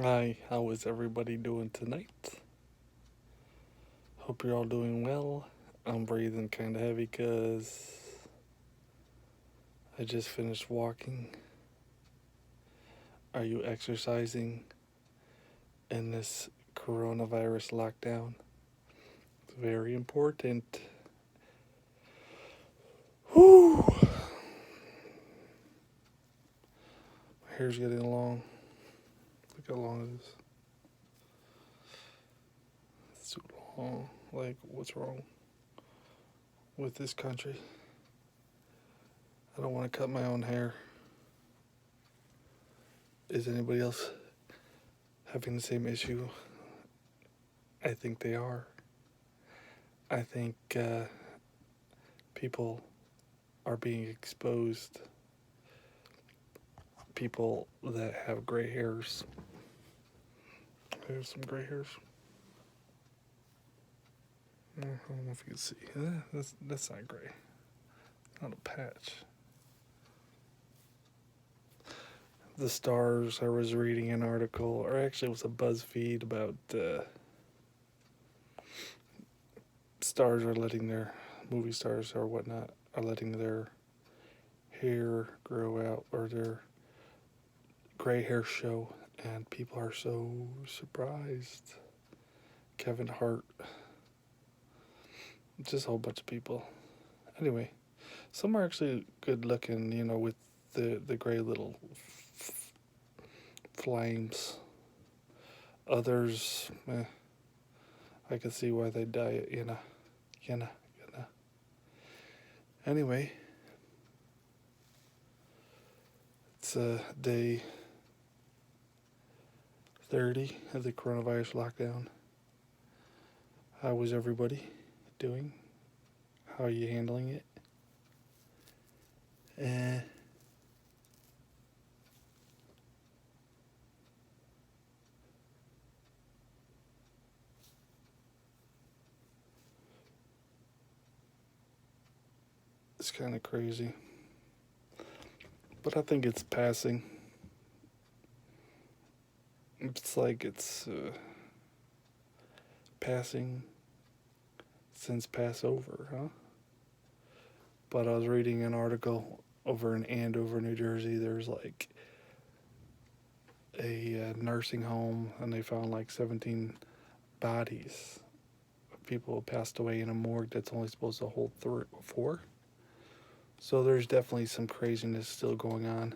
Hi, how is everybody doing tonight? Hope you're all doing well. I'm breathing kind of heavy because I just finished walking. Are you exercising in this coronavirus lockdown? It's very important. Whew! My hair's getting long. Look how long it is. It's too long. Like, what's wrong with this country? I don't want to cut my own hair. Is anybody else having the same issue? I think they are. I think people are being exposed. People that have gray hairs. There's some gray hairs. I don't know if you can see. That's not gray. Not a patch. The stars. I was reading an article, or actually, it was a BuzzFeed about stars are letting their movie stars or whatnot are letting their hair grow out or their gray hair show, and people are so surprised. Kevin Hart, just a whole bunch of people. Anyway, some are actually good looking, with the gray little flames. Others, I can see why they dye it, you know, you know. Anyway, it's day 30 of the coronavirus lockdown. How was everybody doing? How are you handling it? Eh. It's kind of crazy. But I think it's passing. It's like it's passing since Passover, huh? But I was reading an article over in Andover, New Jersey. There's like a nursing home, and they found like 17 bodies. People passed away in a morgue that's only supposed to hold four. So there's definitely some craziness still going on.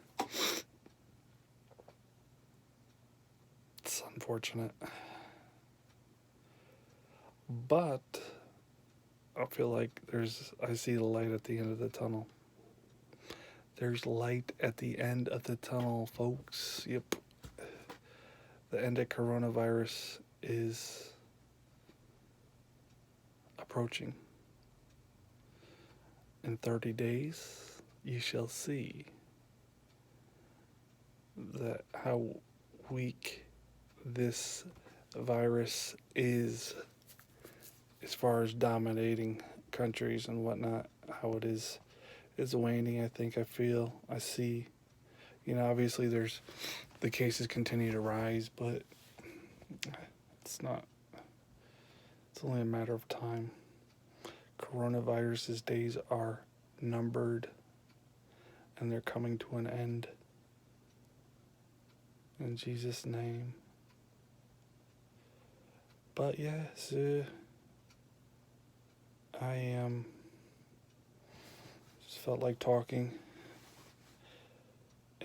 It's unfortunate. But I feel like I see the light at the end of the tunnel. There's light at the end of the tunnel, folks. Yep. The end of coronavirus is approaching. In 30 days, you shall see that how weak this virus is as far as dominating countries and whatnot, how it is waning. I feel, I see. Obviously there's the cases continue to rise, but it's not. It's only a matter of time. Coronavirus's days are numbered, and they're coming to an end. In Jesus' name. But yes, I just felt like talking,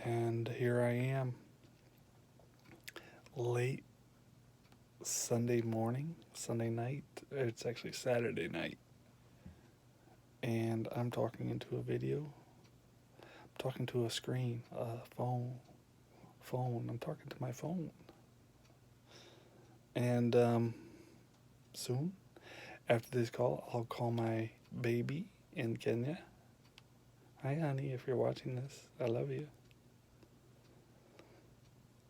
and here I am, late Sunday morning, Sunday night. It's actually Saturday night, and I'm talking into a video. I'm talking to a screen, a phone. I'm talking to my phone, and soon after this call, I'll call my baby in Kenya. Hi, honey, if you're watching this, I love you.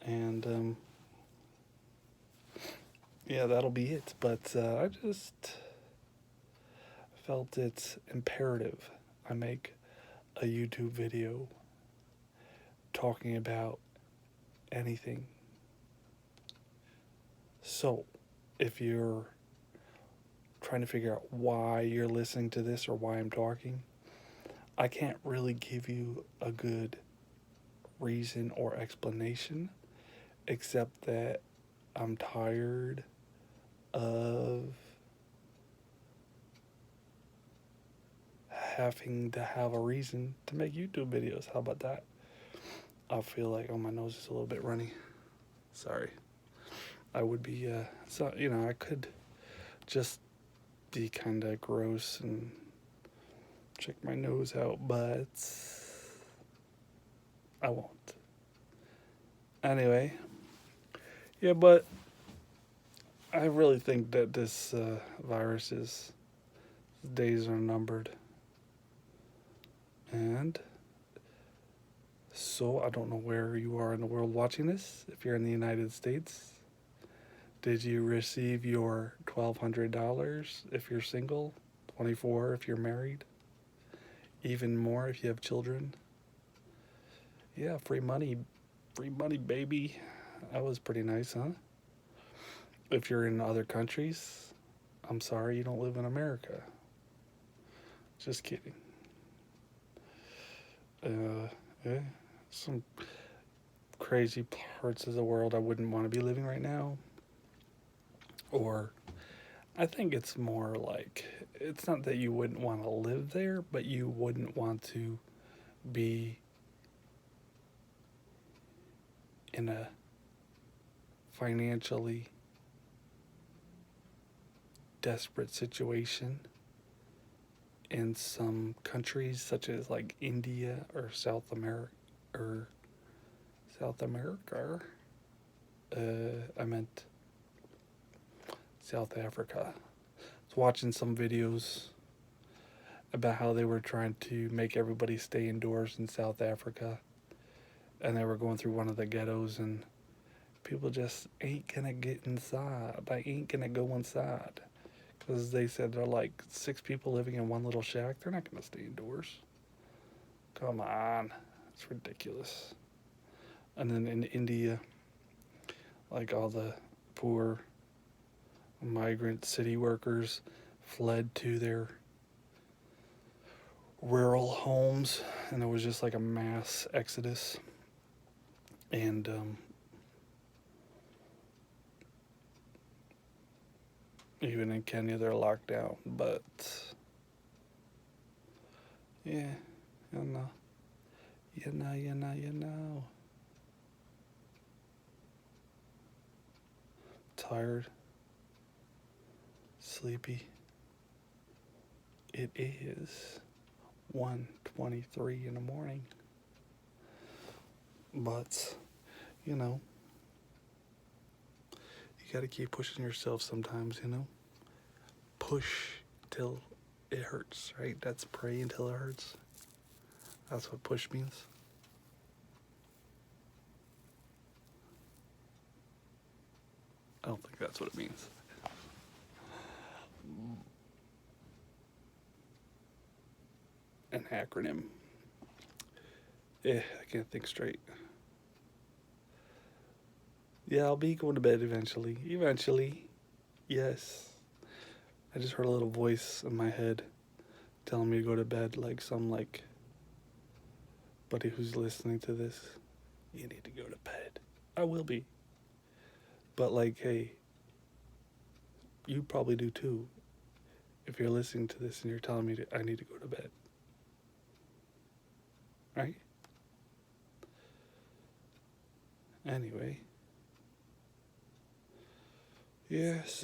And yeah, that'll be it. But I just felt it's imperative I make a YouTube video talking about anything So, if you're trying to figure out why you're listening to this or why I'm talking, I can't really give you a good reason or explanation, except that I'm tired of having to have a reason to make YouTube videos. How about that? I feel like, oh, my nose is a little bit runny. Sorry. I would be, I could just be kind of gross and check my nose out, but I won't. Anyway, yeah, but I really think that this virus's days are numbered. And so I don't know where you are in the world watching this. If you're in the United States, did you receive your $1,200 if you're single? 24 if you're married? Even more if you have children? Yeah, free money, baby. That was pretty nice, huh? If you're in other countries, I'm sorry you don't live in America. Just kidding. Yeah, some crazy parts of the world I wouldn't want to be living right now. Or I think it's more like, it's not that you wouldn't want to live there, but you wouldn't want to be in a financially desperate situation in some countries such as like India or South America. I meant South Africa. I was watching some videos about how they were trying to make everybody stay indoors in South Africa, and they were going through one of the ghettos, and people just ain't gonna get inside. They ain't gonna go inside because they said they're like 6 people living in one little shack. They're not gonna stay indoors. Come on, it's ridiculous. And then in India, like all the poor migrant city workers fled to their rural homes, and it was just like a mass exodus. And even in Kenya, they're locked down. But yeah, you know. Tired, sleepy. It is 1:23 in the morning. But, you know, you gotta keep pushing yourself sometimes, Push till it hurts, right? That's pray until it hurts. That's what push means. I don't think that's what it means. An acronym. I can't think straight. Yeah, I'll be going to bed eventually. Eventually. Yes. I just heard a little voice in my head telling me to go to bed, like some buddy who's listening to this. You need to go to bed. I will be. But hey, you probably do too. If you're listening to this and you're telling me I need to go to bed. Right? Anyway. Yes,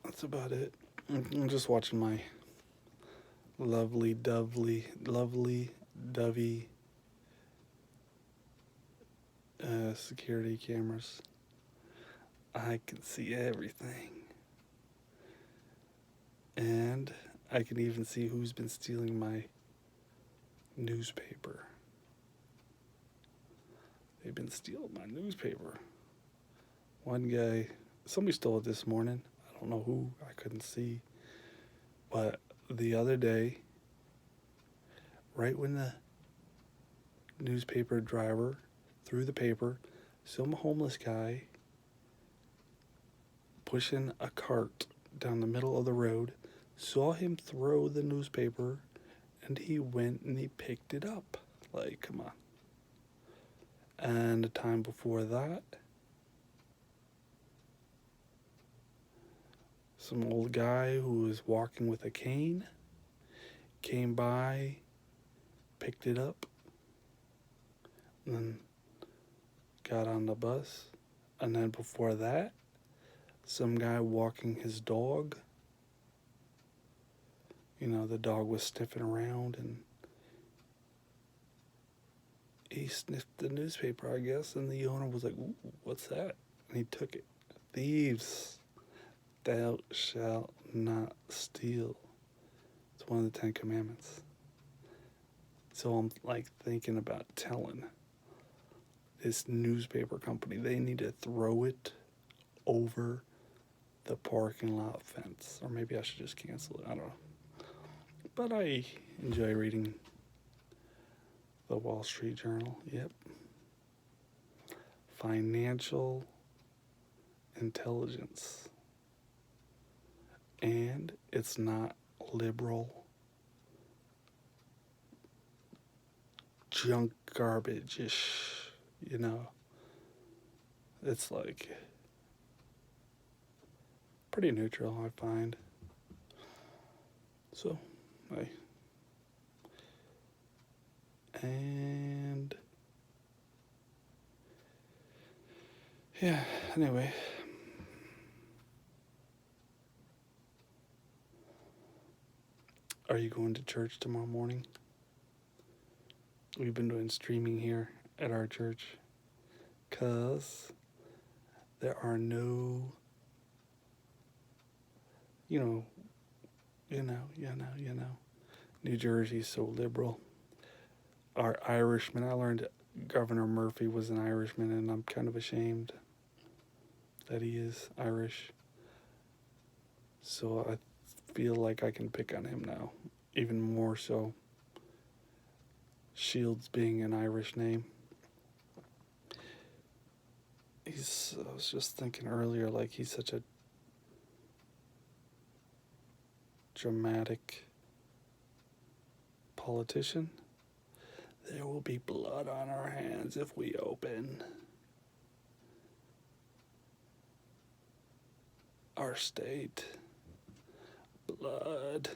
that's about it. I'm just watching my lovely dovey security cameras. I can see everything. And I can even see who's been stealing my newspaper. They've been stealing my newspaper. One guy, somebody stole it this morning. I don't know who, I couldn't see. But the other day, right when the newspaper driver through the paper. Some homeless guy pushing a cart down the middle of the road saw him throw the newspaper, and he went and he picked it up. Like, come on. And the time before that, some old guy who was walking with a cane came by, picked it up, and then got on the bus. And then before that, some guy walking his dog. You know, the dog was sniffing around, and he sniffed the newspaper, I guess, and the owner was like, "Ooh, what's that?" And he took it. Thieves, thou shalt not steal. It's one of the 10 Commandments. So I'm like thinking about telling this newspaper company they need to throw it over the parking lot fence. Or maybe I should just cancel it. I don't know. But I enjoy reading the Wall Street Journal. Yep. Financial intelligence. And it's not liberal junk garbage-ish, you know. It's like pretty neutral, I find. So, and yeah, anyway. Are you going to church tomorrow morning? We've been doing streaming here at our church because there are no, you know, New Jersey's so liberal. Our Irishmen, I learned Governor Murphy was an Irishman, and I'm kind of ashamed that he is Irish. So I feel like I can pick on him now, even more so. Shields being an Irish name. I was just thinking earlier, like he's such a dramatic politician. There will be blood on our hands if we open our state. Blood.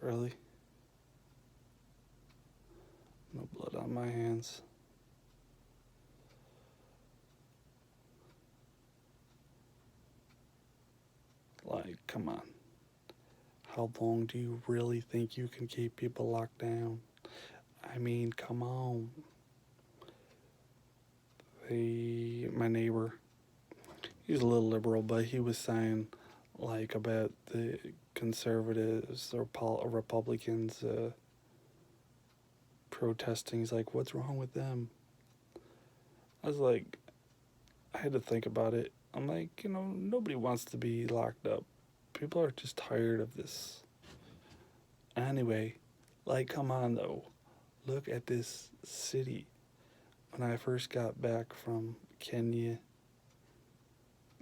Really? No blood on my hands. Like, come on. How long do you really think you can keep people locked down? I mean, come on. My neighbor, he's a little liberal, but he was saying, like, about the conservatives or Republicans protesting. He's like, what's wrong with them? I was like, I had to think about it. I'm like, nobody wants to be locked up. People are just tired of this. Anyway, like, come on, though. Look at this city. When I first got back from Kenya,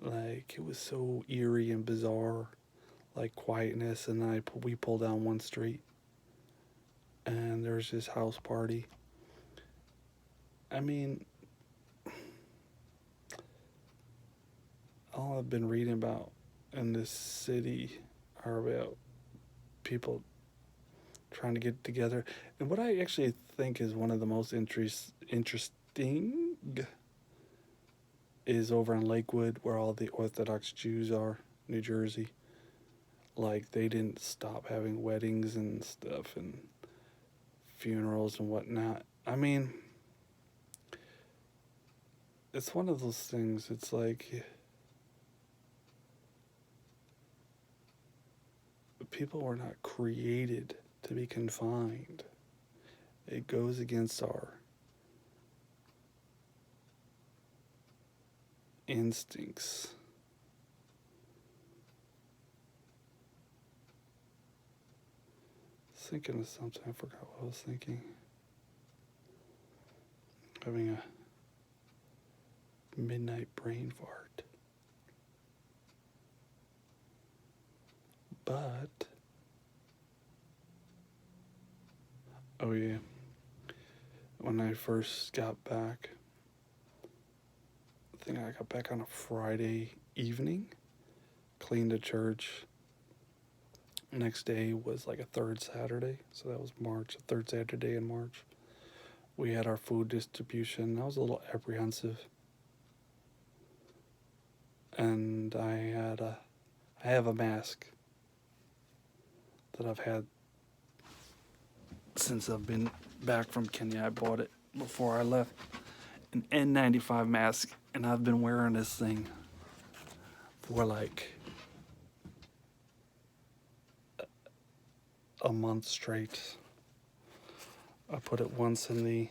like, it was so eerie and bizarre, like, quietness, and then we pulled down one street, and there's this house party. I mean, all I've been reading about in this city are about people trying to get together. And what I actually think is one of the most interesting is over in Lakewood, where all the Orthodox Jews are, New Jersey. Like, they didn't stop having weddings and stuff and funerals and whatnot. I mean, it's one of those things. It's like people were not created to be confined. It goes against our instincts. I was thinking of something. I forgot what I was thinking. having a midnight brain fart. But, oh yeah, when I first got back, I think I got back on a Friday evening, cleaned the church. Next day was like a third Saturday, so that was March, a third Saturday in March. We had our food distribution. I was a little apprehensive. And I have a mask that I've had since I've been back from Kenya. I bought it before I left, an N95 mask, and I've been wearing this thing for like a month straight. I put it once in the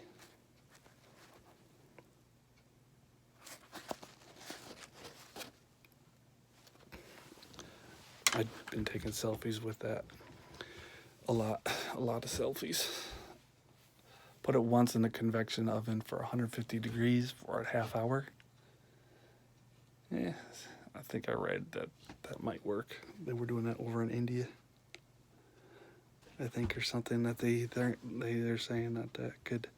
I've been taking selfies with that. A lot of selfies. Put it once in the convection oven for 150 degrees for a half hour. Yeah, I think I read that that might work. They were doing that over in India, I think, or something, that they're saying that that could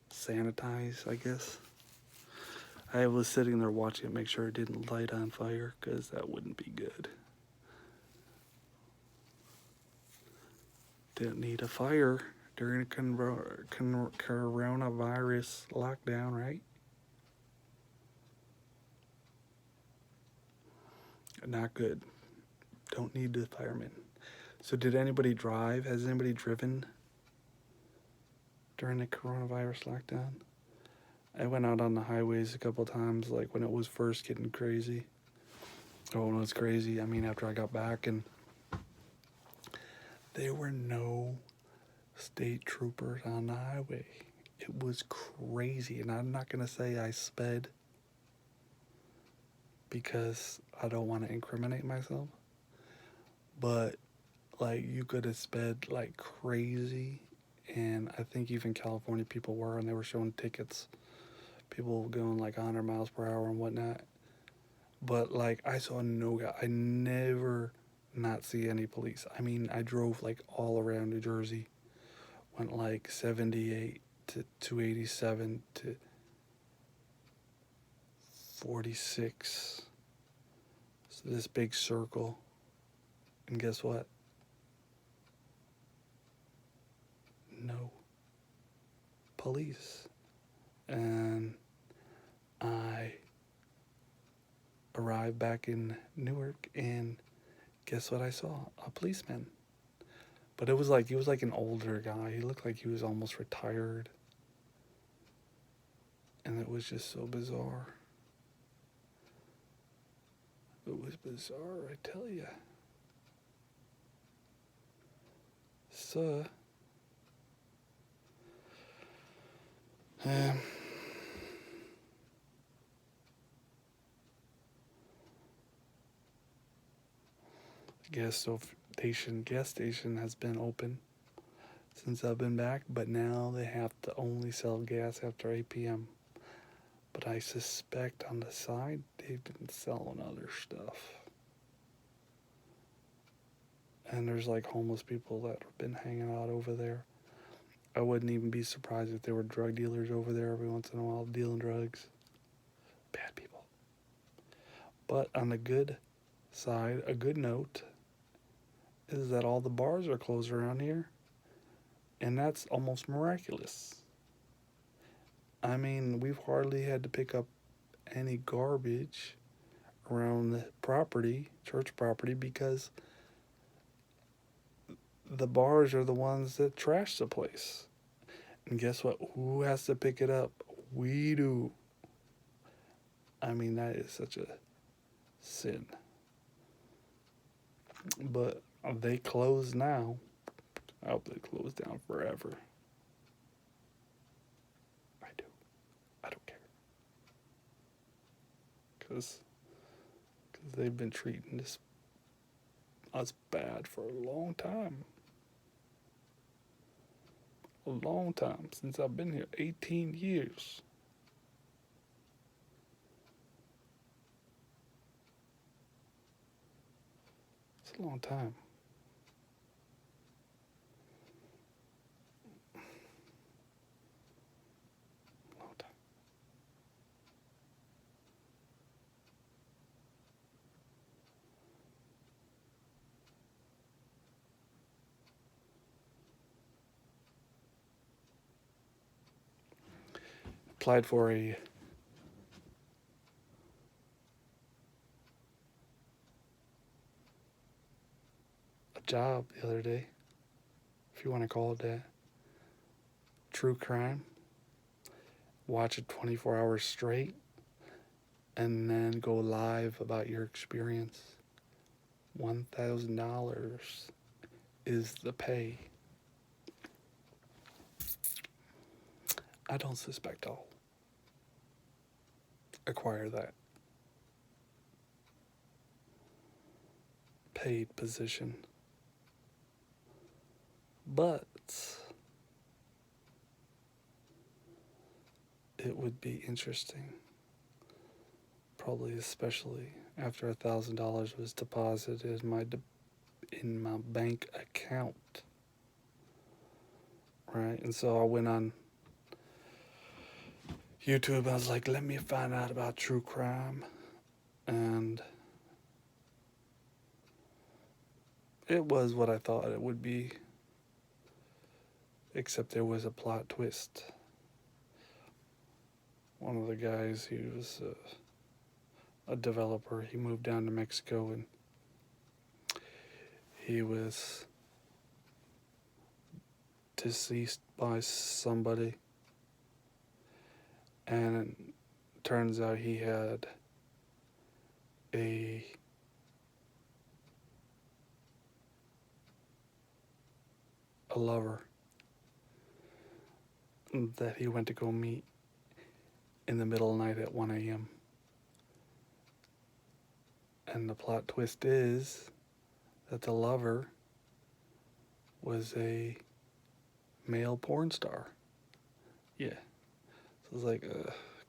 sanitize, I guess. I was sitting there watching it, make sure it didn't light on fire, because that wouldn't be good. Didn't need a fire during a coronavirus lockdown, right? Not good. Don't need the firemen. So did anybody drive? Has anybody driven during the coronavirus lockdown? I went out on the highways a couple times, like when it was first getting crazy. Oh, when it was crazy, I mean, after I got back, and there were no state troopers on the highway. It was crazy, and I'm not going to say I sped because I don't want to incriminate myself, but like you could have sped like crazy, and I think even California people were, and they were showing tickets, people going like 100 miles per hour and whatnot. But like I saw no guy. I never not see any police. I mean, I drove like all around New Jersey, went like 78 to 287 to 46. So this big circle, and guess what? No police. And I arrived back in Newark, and guess what I saw? A policeman. But it was like, he was like an older guy. He looked like he was almost retired. And it was just so bizarre. It was bizarre, I tell ya. So, um, gas station has been open since I've been back, but now they have to only sell gas after 8 p.m. But I suspect on the side they've been selling other stuff. And there's like homeless people that have been hanging out over there. I wouldn't even be surprised if there were drug dealers over there every once in a while dealing drugs. Bad people. But on the good side, a good note, is that all the bars are closed around here. And that's almost miraculous. I mean, we've hardly had to pick up any garbage around the property, church property, because the bars are the ones that trash the place. And guess what? Who has to pick it up? We do. I mean, that is such a sin. But they close now. I hope they close down forever. I do. I don't care. Because they've been treating us bad for a long time. A long time since I've been here. 18 years. It's a long time. Long time. Applied for a job the other day, if you want to call it that. True crime. Watch it 24 hours straight and then go live about your experience. $1,000 is the pay. I don't suspect I'll acquire that paid position. But it would be interesting. Probably especially after $1,000 was deposited in my bank account. Right? And so I went on YouTube. I was like, let me find out about true crime. And it was what I thought it would be, except there was a plot twist. One of the guys, he was a developer. He moved down to Mexico and he was deceased by somebody. And it turns out he had a lover that he went to go meet in the middle of the night at 1 a.m. And the plot twist is that the lover was a male porn star. Yeah. So I was like,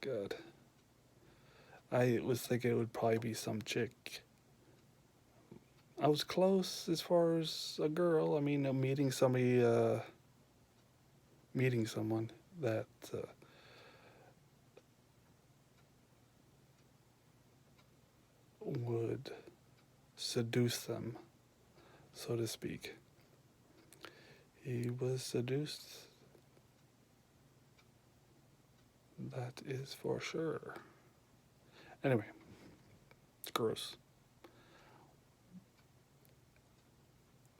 God. I was thinking it would probably be some chick. I was close as far as a girl. I mean, meeting someone that would seduce them, so to speak. He was seduced. That is for sure. Anyway, it's gross.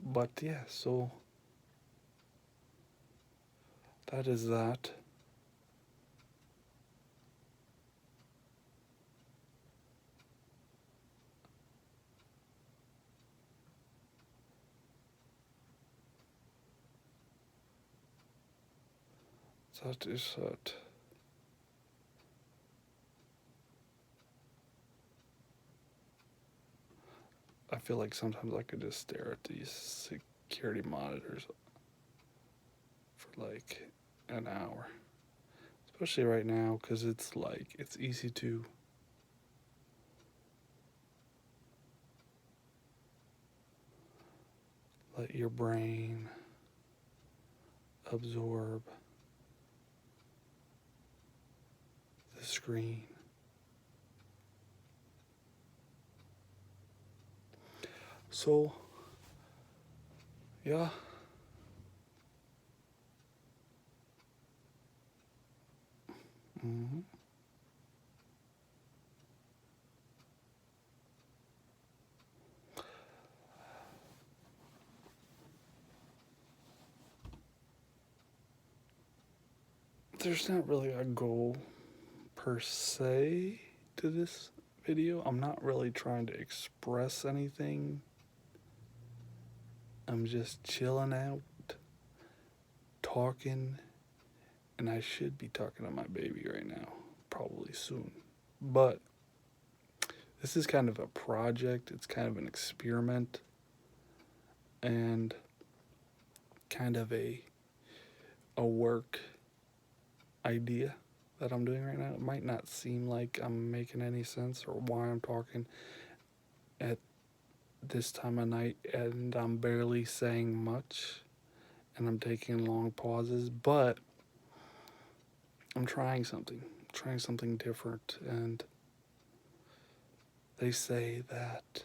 But yeah, so that is that. That is that. I feel like sometimes I could just stare at these security monitors for like an hour. Especially right now, because it's like, it's easy to let your brain absorb the screen. So, yeah. Mm-hmm. There's not really a goal per se to this video. I'm not really trying to express anything. I'm just chilling out, talking, and I should be talking to my baby right now, probably soon. But this is kind of a project, it's kind of an experiment, and kind of a a work idea that I'm doing right now. It might not seem like I'm making any sense or why I'm talking at this time of night and I'm barely saying much and I'm taking long pauses, but I'm trying something different. And they say that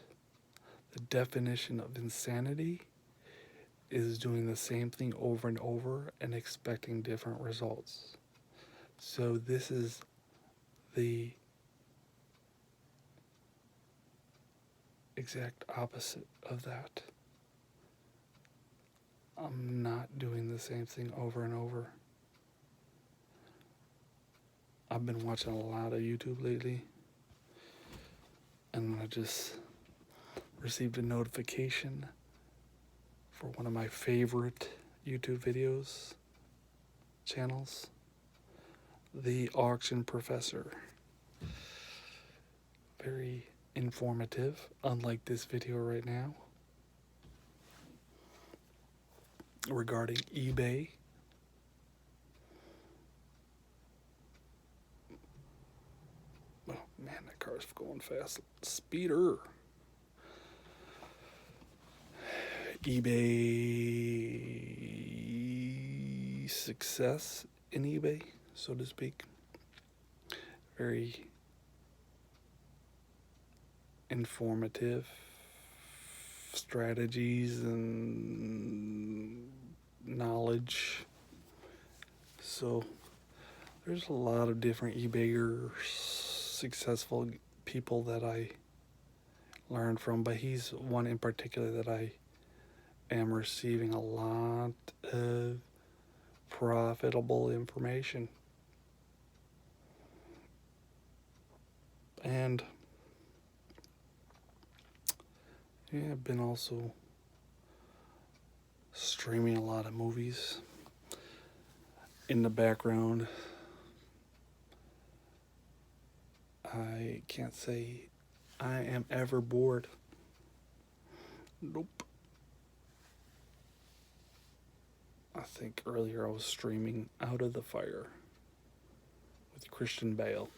the definition of insanity is doing the same thing over and over and expecting different results. So this is the exact opposite of that. I'm not doing the same thing over and over. I've been watching a lot of YouTube lately, and I just received a notification for one of my favorite YouTube videos channels, The Auction Professor. Very informative, unlike this video right now, regarding eBay. Oh man, that car's going fast. Speeder. eBay success in eBay, so to speak. Very informative strategies and knowledge. So there's a lot of different eBayers, successful people that I learned from, but he's one in particular that I am receiving a lot of profitable information. And yeah, I've been also streaming a lot of movies in the background. I can't say I am ever bored. Nope. I think earlier I was streaming Out of the Fire with Christian Bale.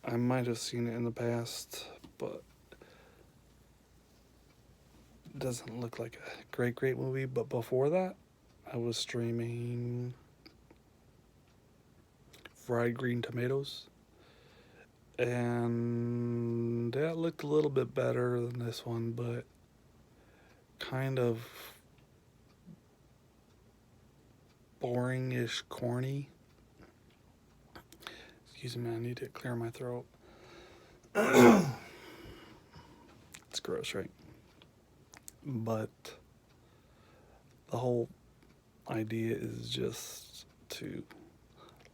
I might have seen it in the past, but it doesn't look like a great movie. But before that, I was streaming Fried Green Tomatoes, and that looked a little bit better than this one, but kind of boring-ish, corny. Excuse me, I need to clear my throat. It's gross, right? But the whole idea is just to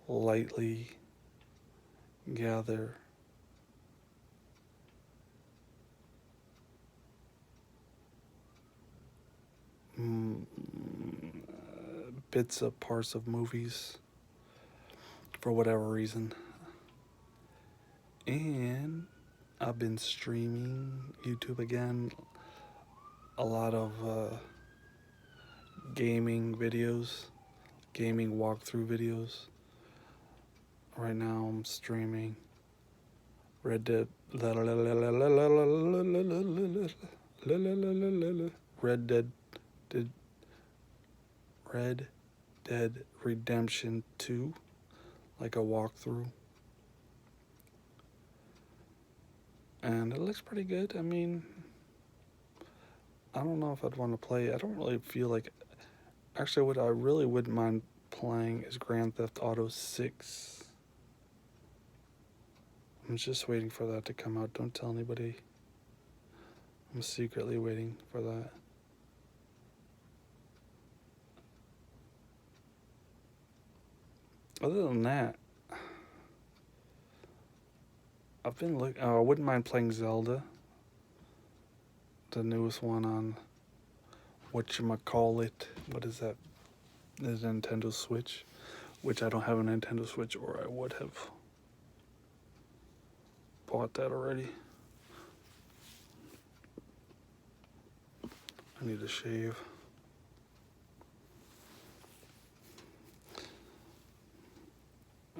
lightly gather bits of parts of movies for whatever reason. And I've been streaming YouTube again, a lot of gaming videos, gaming walkthrough videos. Right now I'm streaming Red Dead Red Dead Redemption 2, like a walkthrough. And it looks pretty good. I mean, I don't know if I'd want to play it. I don't really feel like... Actually, what I really wouldn't mind playing is Grand Theft Auto 6. I'm just waiting for that to come out. Don't tell anybody. I'm secretly waiting for that. Other than that, I've been looking... I wouldn't mind playing Zelda. The newest one on... whatchamacallit. What is that? The Nintendo Switch. Which I don't have a Nintendo Switch, or I would have bought that already. I need to shave.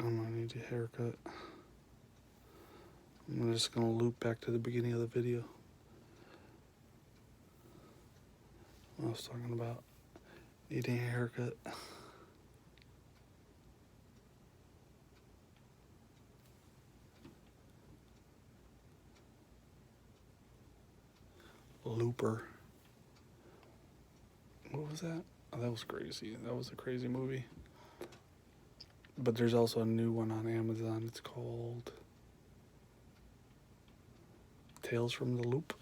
I'm gonna need a haircut. I'm just gonna loop back to the beginning of the video. I was talking about needing a haircut. Looper. What was that? Oh, that was crazy. That was a crazy movie. But there's also a new one on Amazon. It's called Tales from the Loop.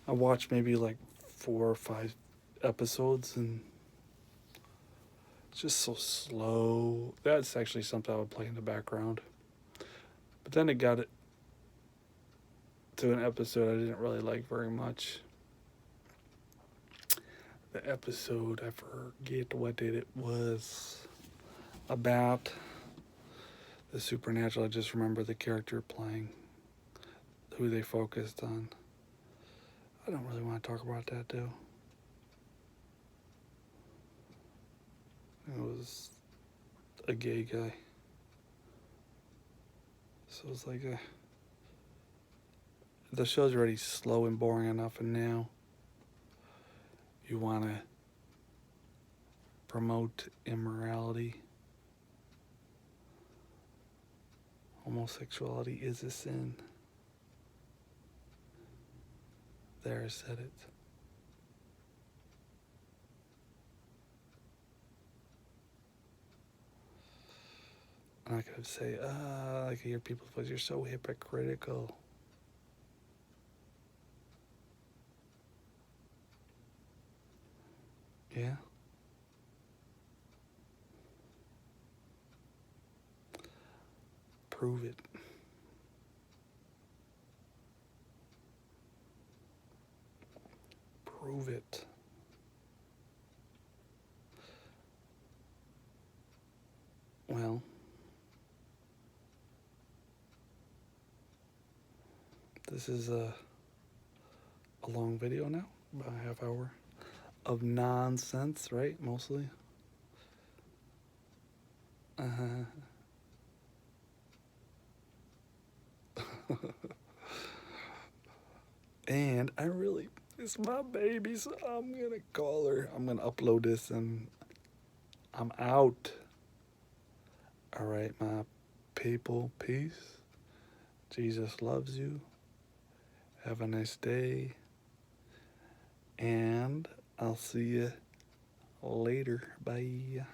I watched maybe like 4 or 5 episodes and it's just so slow. That's actually something I would play in the background. But then it got it to an episode I didn't really like very much. The episode, I forget what it was about. The supernatural, I just remember the character playing, who they focused on. I don't really want to talk about that, though. It was a gay guy. So it's like the show's already slow and boring enough, and now you want to promote immorality. Homosexuality is a sin. There, I said it. I'm not going to say, I can hear people's voice, you're so hypocritical. Yeah? Prove it. Prove it. Well, this is a long video now, about a half hour of nonsense, right? Mostly. And it's my baby, so I'm gonna call her. I'm gonna upload this and I'm out. All right, my people, peace. Jesus loves you. Have a nice day. And I'll see you later. Bye.